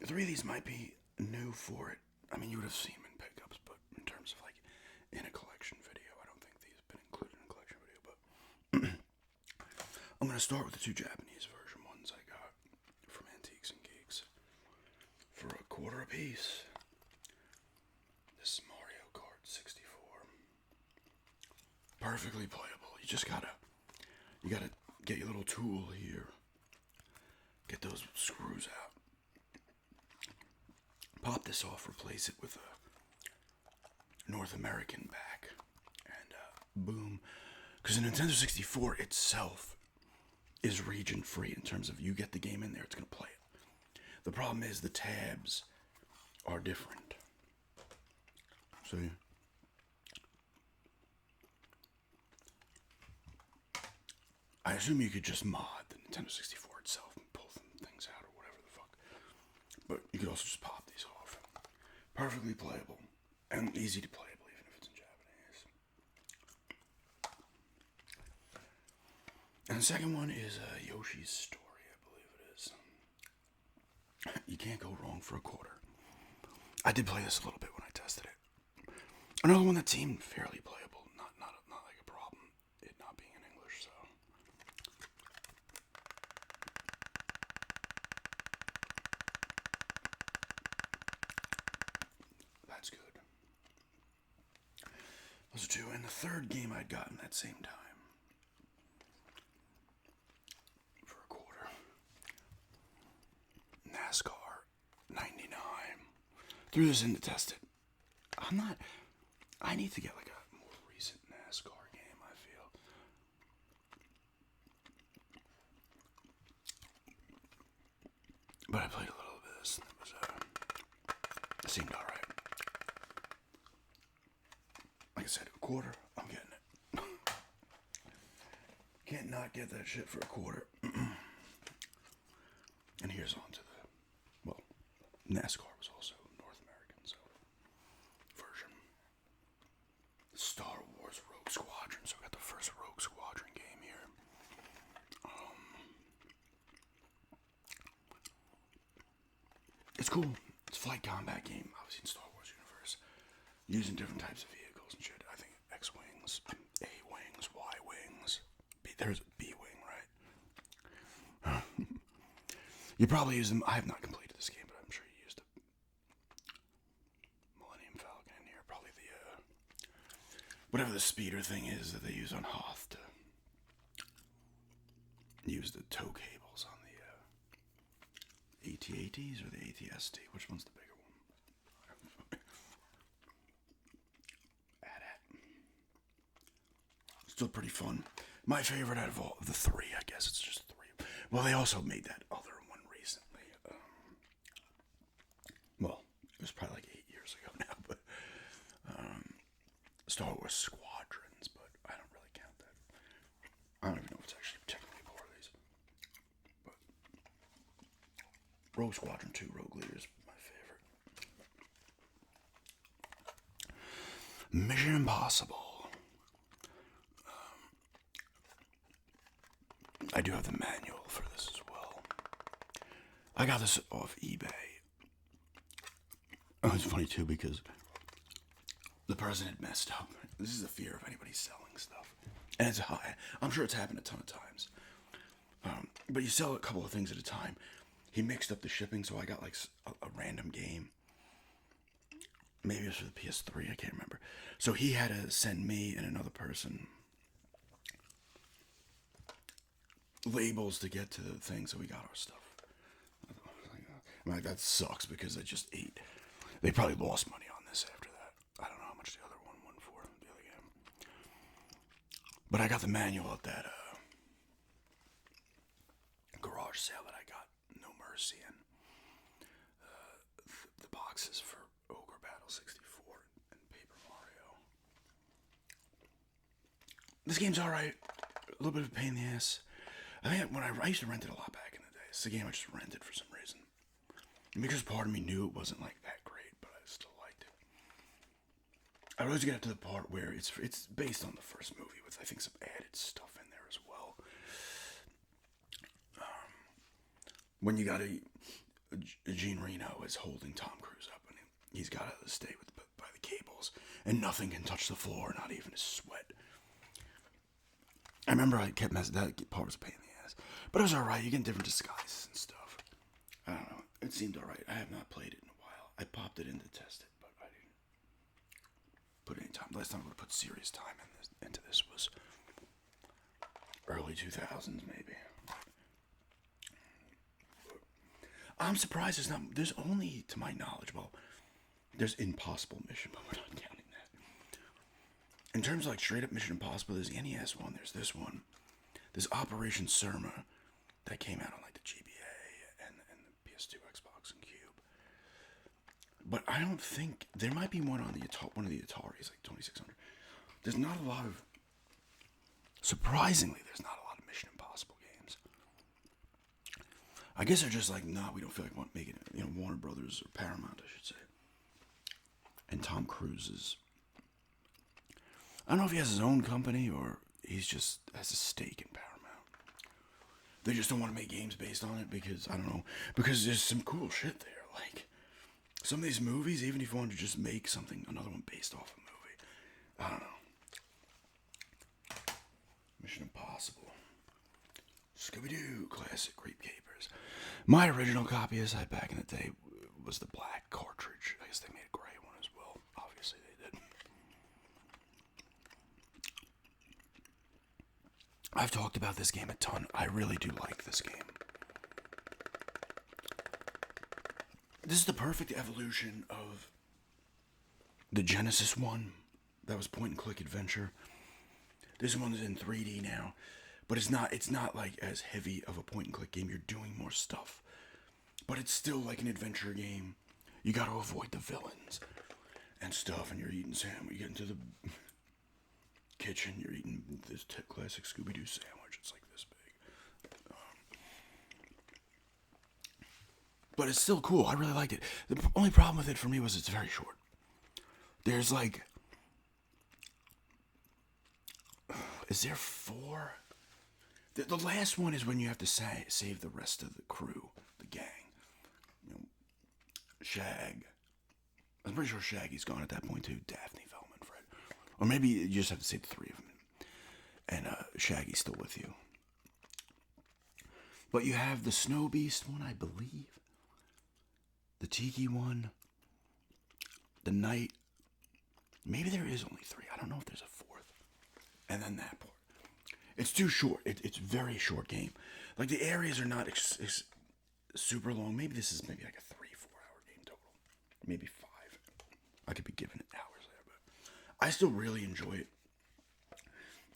Three of these might be new for it. I mean, you would have seen them in pickups, but in terms of like in a collection video, I don't think these have been included in a collection video. But I'm gonna start with the two Japanese version ones I got from Antiques and Geeks for $0.25 a piece. This is Mario Kart 64, perfectly playable. You gotta get your little tool here, get those screws out. Pop this off, replace it with a North American back, and boom. Because the Nintendo 64 itself is region free in terms of you get the game in there, it's going to play it. The problem is the tabs are different. See? I assume you could just mod the Nintendo 64 itself and pull things out or whatever the fuck. But you could also just pop these off. Perfectly playable. And easy to playable, even if it's in Japanese. And the second one is Yoshi's Story, I believe it is. You can't go wrong for $0.25. I did play this a little bit when I tested it. Another one that seemed fairly playable. Not like a problem, it not being in English, so. That's good. Those are two. And the third game I'd gotten that same time for $0.25. NASCAR 99. Threw this in to test it. I need to get like a more recent NASCAR game, I feel. But I played a little bit of this. It seemed alright. Like I said, $0.25, I'm getting it. Can't not get that shit for $0.25. And here's on to NASCAR was also North American, so version. Star Wars Rogue Squadron, so I got the first Rogue Squadron game here. It's cool. It's a flight combat game, obviously in Star Wars universe, using different types of vehicles and shit. I think X-wings, A-wings, Y-wings. There's a B-wing, right? You probably use them. I have not completed this game, but I'm sure you used a Millennium Falcon in here. Probably the whatever the speeder thing is that they use on Hoth to use the tow cables on the AT-ATs or the AT-ST. Which one's the bigger one? Still pretty fun. My favorite out of all of the three, I guess it's just three. Well, they also made that other one recently. Well, it was probably like 8 years ago now, but Star Wars Squadrons, but I don't really count that. I don't even know if it's actually technically part of these. But Rogue Squadron 2, Rogue Leader is my favorite. Mission Impossible. I do have the manual for this as well. I got this off eBay. Oh, it's funny too because the person had messed up. This is the fear of anybody selling stuff. And it's high. I'm sure it's happened a ton of times. But you sell a couple of things at a time. He mixed up the shipping, so I got like a random game. Maybe it was for the PS3, I can't remember. So he had to send me and another person labels to get to the thing, so we got our stuff. I'm like, that sucks because I just ate. They probably lost money on this after that. I don't know how much the other one went for, the other game. But I got the manual at that garage sale that I got No Mercy in. The boxes for Ogre Battle 64 and Paper Mario. This game's alright. A little bit of a pain in the ass. I think when I used to rent it a lot back in the day. It's a game I just rented for some reason. And because part of me knew it wasn't like that great, but I still liked it. I always get to the part where it's based on the first movie with I think some added stuff in there as well. When you gotta Gene Reno is holding Tom Cruise up, and he's got to stay by the cables, and nothing can touch the floor, not even his sweat. I remember I kept messing. That part was a pain in the ass, but it was all right. You get different disguises and stuff. I don't know. It seemed all right. I have not played it in a while. I popped it in to test it, but I didn't put any time. Last time I put serious time into this was early 2000s, maybe. I'm surprised there's only, to my knowledge, well, there's Impossible Mission, but we're not counting that. In terms of like straight up Mission Impossible, there's the NES one, there's this one. There's Operation Surma that came out on like the GBA and the PS2, Xbox, and Cube. But I don't think, there might be one on one of the Ataris, like 2600. There's not a lot of, surprisingly, there's not a lot of Mission Impossible games. I guess they're just like, nah, we don't feel like making it. Warner Brothers or Paramount, I should say. And Tom Cruise is, I don't know if he has his own company or he's just has a stake in Paramount. They just don't want to make games based on it because, I don't know, because there's some cool shit there. Like, some of these movies, even if you wanted to just make another one based off a movie, I don't know. Mission Impossible. Scooby-Doo, classic Creep Capers. My original copy I had back in the day was the black cartridge. I guess they made a gray one as well. Obviously they did. I've talked about this game a ton. I really do like this game. This is the perfect evolution of the Genesis one. That was point and click adventure. This one is in 3D now. But it's not like as heavy of a point and click game. You're doing more stuff. But it's still like an adventure game. You gotta avoid the villains and stuff, and you're eating sandwich. You get into the kitchen, you're eating this classic Scooby-Doo sandwich. It's like this big. But it's still cool. I really liked it. The only problem with it for me was it's very short. There's like, is there 4? The last one is when you have to save the rest of the crew, the gang. Shag. I'm pretty sure Shaggy's gone at that point too. Daphne, Velma, and Fred. Or maybe you just have to save the 3 of them. And Shaggy's still with you. But you have the Snow Beast one, I believe. The Tiki one. The Night. Maybe there is only 3. I don't know if there's a 4th. And then that part. It's too short. It's a very short game. Like, the areas are not super long. Maybe this is maybe like a 3-4 hour game total. Maybe 5. I could be giving it hours there, but I still really enjoy it.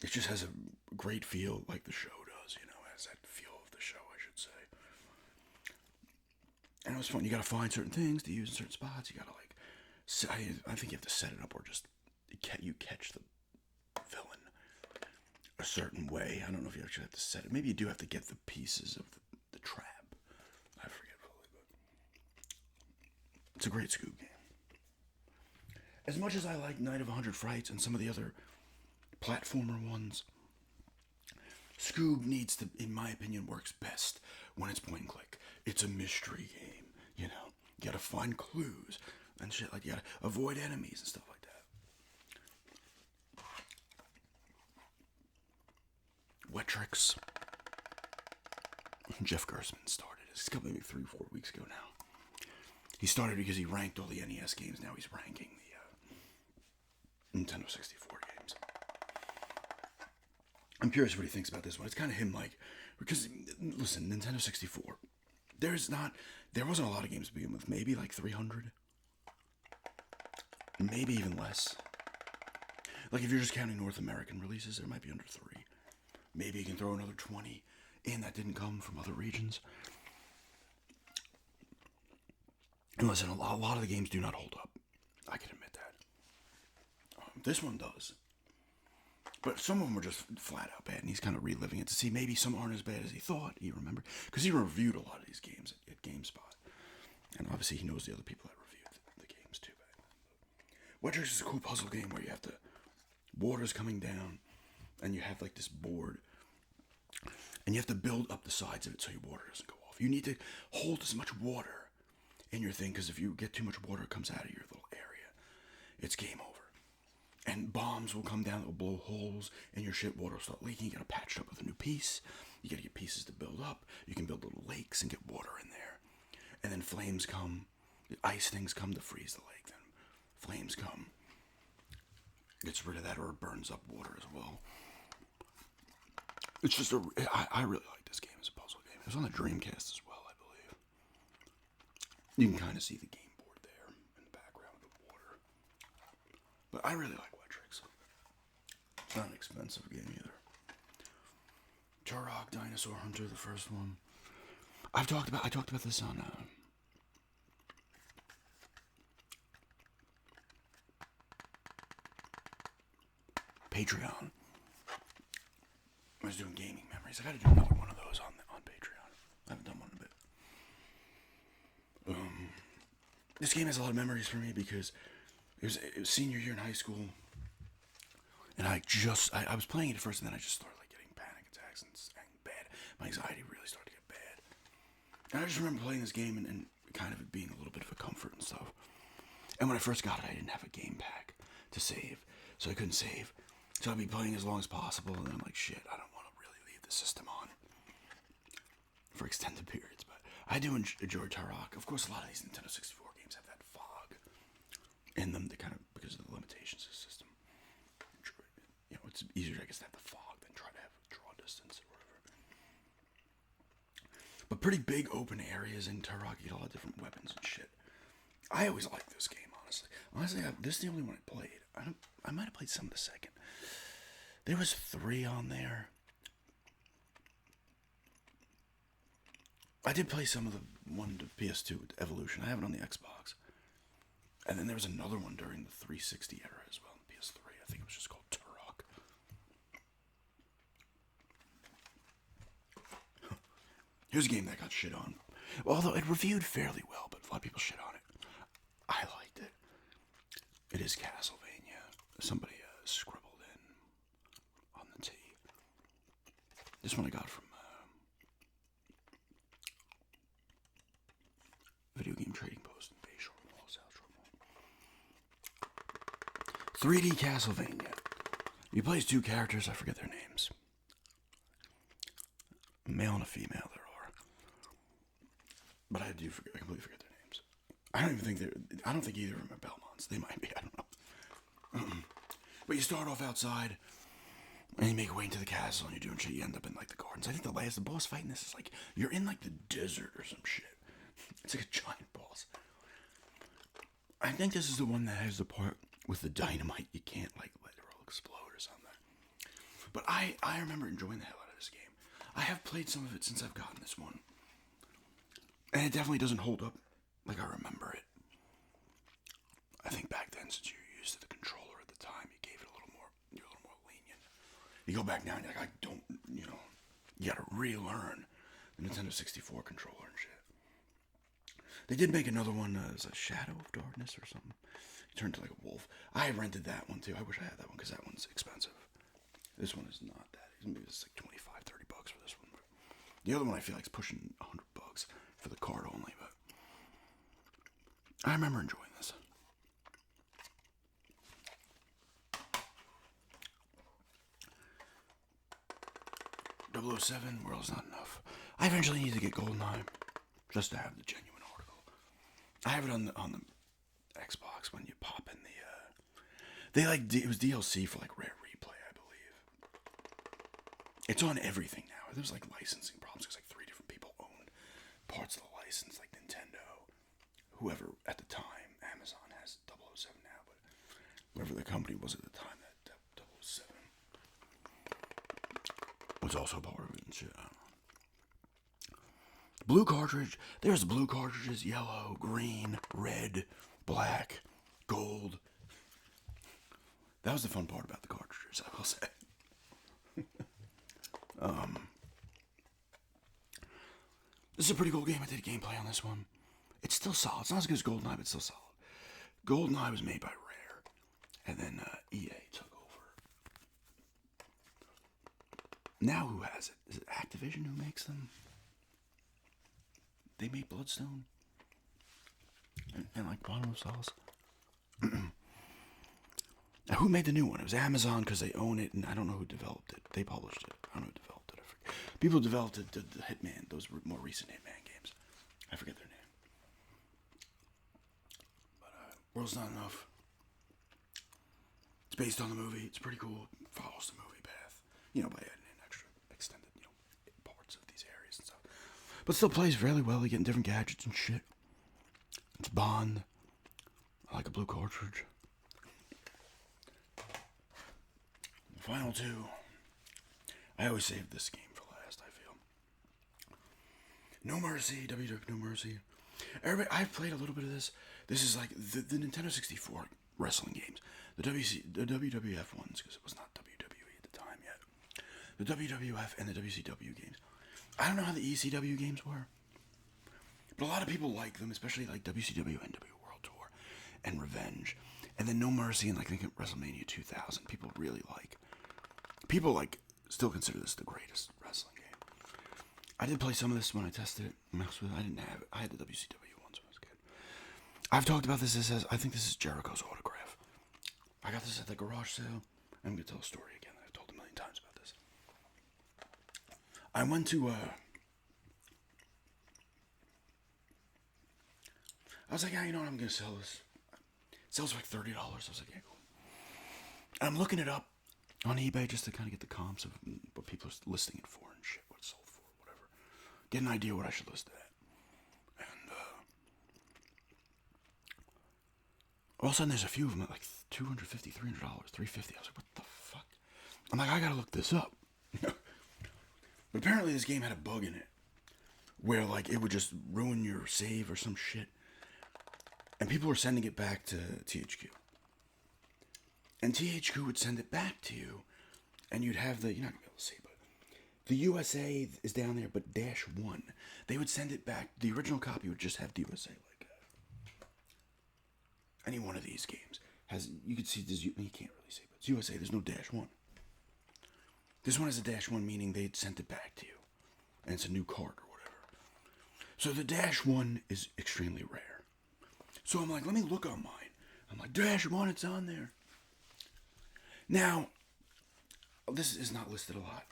It just has a great feel like the show does, It has that feel of the show, I should say. And it was fun. You gotta find certain things to use in certain spots. You gotta, like, I think you have to set it up or just you catch the villain a certain way. I don't know if you actually have to set it. Maybe you do have to get the pieces of the trap. I forget fully, but it's a great Scoob game. As much as I like Night of 100 Frights and some of the other platformer ones, Scoob needs to, in my opinion, works best when it's point and click. It's a mystery game, You gotta find clues and shit. Like, you gotta avoid enemies and stuff like that. Wetrix. Jeff Gersman started. It's maybe 3-4 weeks ago now. He started because he ranked all the NES games. Now he's ranking the Nintendo 64 games. I'm curious what he thinks about this one. It's kind of him, like, because, listen, Nintendo 64, there wasn't a lot of games to begin with. Maybe like 300. Maybe even less. Like, if you're just counting North American releases, there might be under 3. Maybe you can throw another 20 in that didn't come from other regions. And listen, a lot of the games do not hold up. I can admit that. This one does. But some of them are just flat out bad, and he's kind of reliving it to see maybe some aren't as bad as he thought, you remember? Because he reviewed a lot of these games at GameSpot. And obviously he knows the other people that reviewed the games too bad. Wetrix is a cool puzzle game where you have to... Water's coming down, and you have like this board, and you have to build up the sides of it so your water doesn't go off. You need to hold as much water in your thing, because if you get too much water, it comes out of your little area. It's game over. And bombs will come down that will blow holes in your ship. Water will start leaking. You gotta patch it up with a new piece. You gotta get pieces to build up. You can build little lakes and get water in there. And then flames come. Ice things come to freeze the lake. Then flames come. Gets rid of that, or it burns up water as well. It's just I really like this game as a puzzle game. It was on the Dreamcast as well, I believe. You can kind of see the game board there in the background with the water. But I really like Wetrix. It's not an expensive game either. Turok, Dinosaur Hunter, the first one. I talked about this on Patreon. I was doing gaming memories. I gotta do another one of those on Patreon. I haven't done one in a bit. This game has a lot of memories for me because it was senior year in high school, and I was playing it at first, and then I just started like getting panic attacks and bad. My anxiety really started to get bad. And I just remember playing this game and kind of it being a little bit of a comfort and stuff. And when I first got it, I didn't have a game pack to save, so I couldn't save. So I'd be playing as long as possible, and then I'm like, shit, I don't want to really leave the system on for extended periods. But I do enjoy Turok. Of course, a lot of these Nintendo 64 games have that fog in them, because of the limitations of the system. You know, it's easier, I guess, to have the fog than try to have draw distance or whatever. But pretty big open areas in Turok. You get a lot of different weapons and shit. I always liked this game, honestly. This is the only one I played. I might have played some of the second. There was 3 on there. I did play some of the one to PS2 Evolution. I have it on the Xbox. And then there was another one during the 360 era as well, PS3. I think it was just called Turok. Here's a game that got shit on. Although it reviewed fairly well, but a lot of people shit on it. I liked it. It is Castlevania. Somebody scribbled in on the T. This one I got from Video Game Trading Post in Bayshore Mall, South Shore Mall. 3D Castlevania. You plays 2 characters, I forget their names. A male and a female there are. But I completely forget their names. I don't think either of them are Belmonts. They might be, I don't know. But you start off outside, and you make your way into the castle, and you're doing shit. You end up in like the gardens. I think the boss fight in this is like you're in like the desert or some shit. It's like a giant boss. I think this is the one that has the part with the dynamite. You can't like let it all explode or something. But I remember enjoying the hell out of this game. I have played some of it since I've gotten this one, and it definitely doesn't hold up like I remember it. I think back then, since you were used to the controller at the time, you gave it you're a little more lenient. You go back now and you're like, you gotta relearn the Nintendo 64 controller and shit. They did make another one, it's a Shadow of Darkness or something. You turned into like a wolf. I rented that one too. I wish I had that one because that one's expensive. This one is not that. Maybe it's like $25-30 for this one. But the other one I feel like is pushing $100 for the card only. But I remember enjoying this. .007, World's Not Enough. I eventually need to get GoldenEye just to have the genuine article. I have it on the Xbox when you pop in the it was DLC for like Rare Replay, I believe. It's on everything now. There's like licensing problems because like 3 different people owned parts of the license, like Nintendo, whoever at the time. Amazon has 007 now, but whoever the company was at the time, that 007 was also part of it and shit. I don't know. Blue cartridge. There's blue cartridges, yellow, green, red, black, gold. That was the fun part about the cartridges, I will say. This is a pretty cool game. I did gameplay on this one. It's still solid. It's not as good as GoldenEye, but it's still solid. GoldenEye was made by Rare, and then EA took over. Now who has it? Is it Activision who makes them? They made Bloodstone. and like bottom of sauce. Now, who made the new one? It was Amazon because they own it, and I don't know who developed it. They published it. I don't know who developed it. I forget. People developed it, the Hitman, those more recent Hitman games. I forget their name. But World's Not Enough. It's based on the movie. It's pretty cool. It follows the movie path. You know, by adding in extra extended, parts of these areas and stuff. But still plays fairly well. You're getting different gadgets and shit. It's Bond. I like a blue cartridge. The final two. I always save this game for last, I feel. No Mercy, WWF No Mercy. Everybody, I've played a little bit of this. This is like the Nintendo 64 wrestling games. The WWF ones, because it was not WWE at the time yet. The WWF and the WCW games. I don't know how the ECW games were, but a lot of people like them, especially like WCW NW World Tour and Revenge. And then No Mercy and like I think WrestleMania 2000. People really like. People like still consider this the greatest wrestling game. I did play some of this when I tested it. I didn't have it. I had the WCW ones when I was a kid. I've talked about this. I think this is Jericho's autograph. I got this at the garage sale. I'm going to tell a story again that I've told a million times about this. I went to, I was like, yeah, you know what, I'm going to sell this. It sells for like $30. I was like, yeah, cool. And I'm looking it up on eBay just to kind of get the comps of what people are listing it for and shit, what it's sold for, whatever. Get an idea what I should list it at. And, all of a sudden there's a few of them at like $250, $300, $350. I was like, what the fuck? I'm like, I gotta look this up. But apparently this game had a bug in it where like it would just ruin your save or some shit. And people were sending it back to THQ. And THQ would send it back to you, and you'd have the, you're not going to be able to see, but the USA is down there, but -1. They would send it back. The original copy would just have the USA like that. Any one of these games has, you can see this, you can't really see, but it's USA, there's no -1. This one has a -1, meaning they'd sent it back to you, and it's a new card or whatever. So the -1 is extremely rare. So I'm like, let me look on mine. I'm like, -1, it's on there. Now, this is not listed a lot.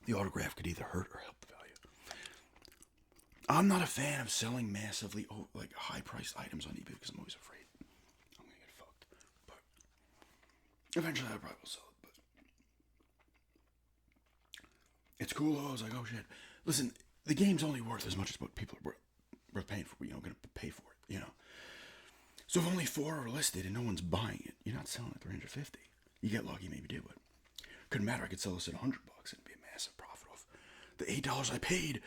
The autograph could either hurt or help the value. I'm not a fan of selling massively, like high-priced items on eBay because I'm always afraid I'm gonna get fucked. But eventually, I probably will sell it. But it's cool though. I was like, oh shit. Listen, the game's only worth as much as what people are worth paying for. Gonna pay for it. So if only 4 are listed and no one's buying it, you're not selling it at $350. You get lucky, maybe do it. Couldn't matter. I could sell this at $100 and it'd be a massive profit off the $8 I paid.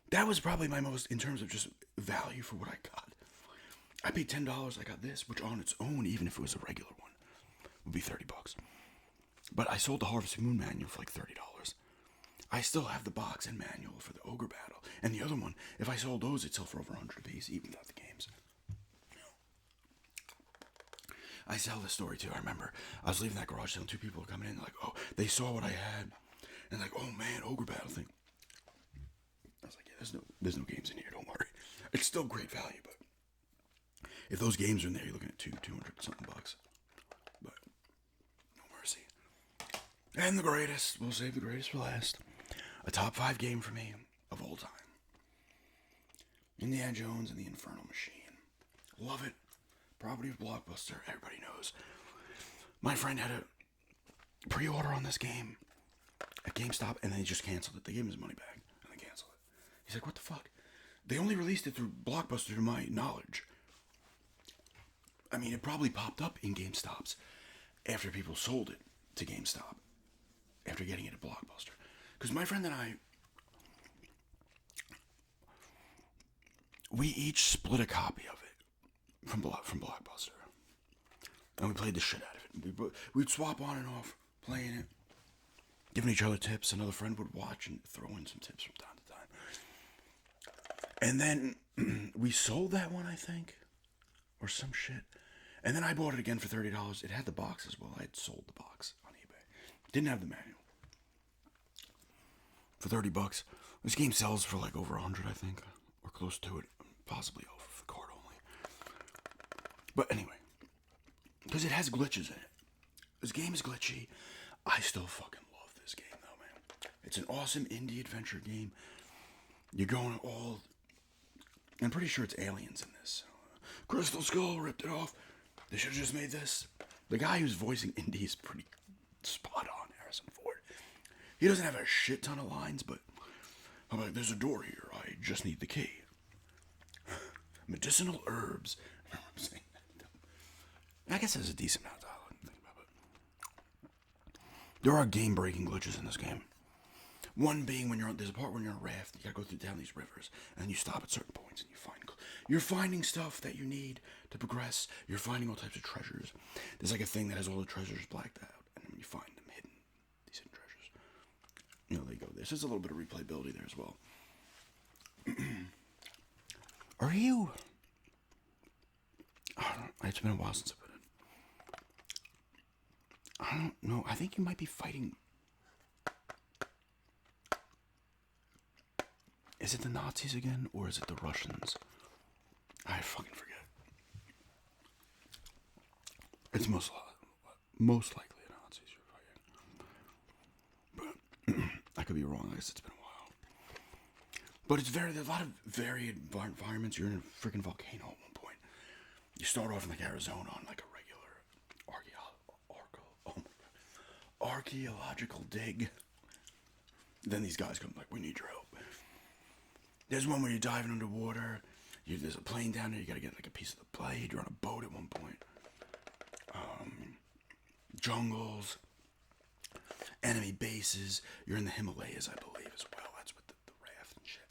That was probably my most, in terms of just value for what I got. I paid $10. I got this, which on its own, even if it was a regular one, would be $30. But I sold the Harvest Moon manual for like $30. I still have the box and manual for the Ogre Battle, and the other one. If I sold those, it'd sell for over 100 apiece, even without the games. I tell this story too. I remember I was leaving that garage sale and 2 people were coming in like, oh, they saw what I had. And like, oh man, Ogre Battle thing. I was like, yeah, there's no games in here, don't worry. It's still great value, but if those games are in there, you're looking at 200 something bucks. But No Mercy. And the greatest, we'll save the greatest for last. A top 5 game for me of all time. Indiana Jones and the Infernal Machine. Love it. Property of Blockbuster, everybody knows. My friend had a pre-order on this game at GameStop, and then he just canceled it. They gave him his money back, and they canceled it. He's like, what the fuck? They only released it through Blockbuster, to my knowledge. I mean, it probably popped up in GameStops after people sold it to GameStop, after getting it at Blockbuster. Because my friend and I, we each split a copy of it. From Blockbuster. And we played the shit out of it. We'd swap on and off, playing it, giving each other tips. Another friend would watch and throw in some tips from time to time. And then we sold that one, I think, or some shit. And then I bought it again for $30. It had the box as well. I had sold the box on eBay. Didn't have the manual. For $30. This game sells for like over 100, I think, or close to it, possibly over. But anyway, because it has glitches in it. This game is glitchy. I still fucking love this game, though, man. It's an awesome indie adventure game. You're going all... I'm pretty sure it's aliens in this. Crystal Skull ripped it off. They should have just made this. The guy who's voicing Indy is pretty spot on, Harrison Ford. He doesn't have a shit ton of lines, but I'm like, there's a door here. I just need the key. Medicinal herbs. I remember saying that. I guess there's a decent amount of dialogue to think about it. There are game-breaking glitches in this game. One being when there's a part when you're on a raft, you gotta go down these rivers, and you stop at certain points, and you're finding stuff that you need to progress. You're finding all types of treasures. There's like a thing that has all the treasures blacked out, and when you find them hidden, these hidden treasures, there you go. There's just a little bit of replayability there as well. Are you? It's been a while since I put it. I don't know. I think you might be fighting. Is it the Nazis again, or is it the Russians? I fucking forget. It's most likely the Nazis you're fighting. But I could be wrong. I guess it's been a while. But there's a lot of varied environments. You're in a freaking volcano at one point. You start off in like Arizona on like a regular archaeological dig. Then these guys come like, we need your help. There's one where you're diving underwater. There's a plane down there. You gotta get like a piece of the blade. You're on a boat at one point. Jungles. Enemy bases. You're in the Himalayas, I believe, as well. That's with the raft and shit.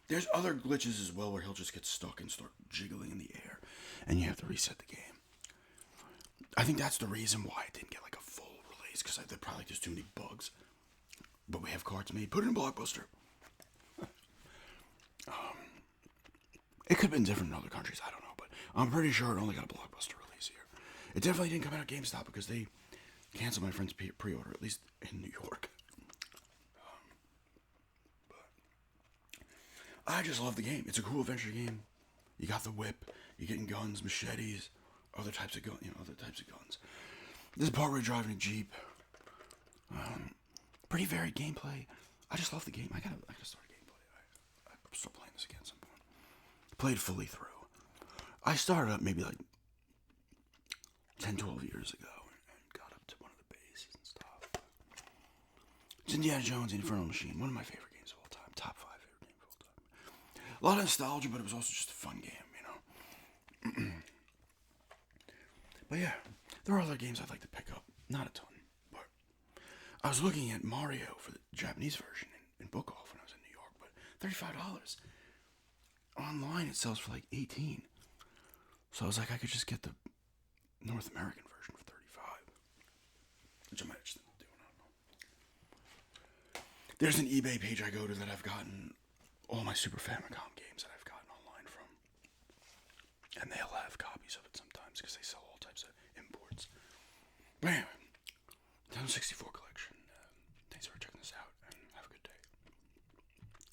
There's other glitches as well where he'll just get stuck and start jiggling in the air. And you have to reset the game. I think that's the reason why it didn't get like a full release. Because they're probably just too many bugs. But we have cards made. Put it in Blockbuster. It could have been different in other countries, I don't know, but I'm pretty sure it only got a Blockbuster release here. It definitely didn't come out at GameStop because they canceled my friend's pre-order, at least in New York. But I just love the game. It's a cool adventure game. You got the whip, you're getting guns, machetes, other types of guns. There's a part where you're driving a Jeep. Pretty varied gameplay. I just love the game. I gotta start gameplay. I'm still playing this again at some point. Played fully through. I started up maybe like 10, 12 years ago and got up to one of the bases and stuff. It's Indiana Jones, The Infernal Machine, one of my favorite games of all time. Top 5 favorite games of all time. A lot of nostalgia, but it was also just a fun game, you know. But yeah, there are other games I'd like to pick up. Not a ton, but I was looking at Mario for the Japanese version in Book Off when I was in New York, but $35. Online it sells for like $18. So I was like, I could just get the North American version for $35. Which I might just end up doing, I don't know. There's an eBay page I go to that I've gotten all my Super Famicom games that I've gotten online from. And they'll have copies of it sometimes because they sell all types of imports. But anyway, Nintendo 64 collection.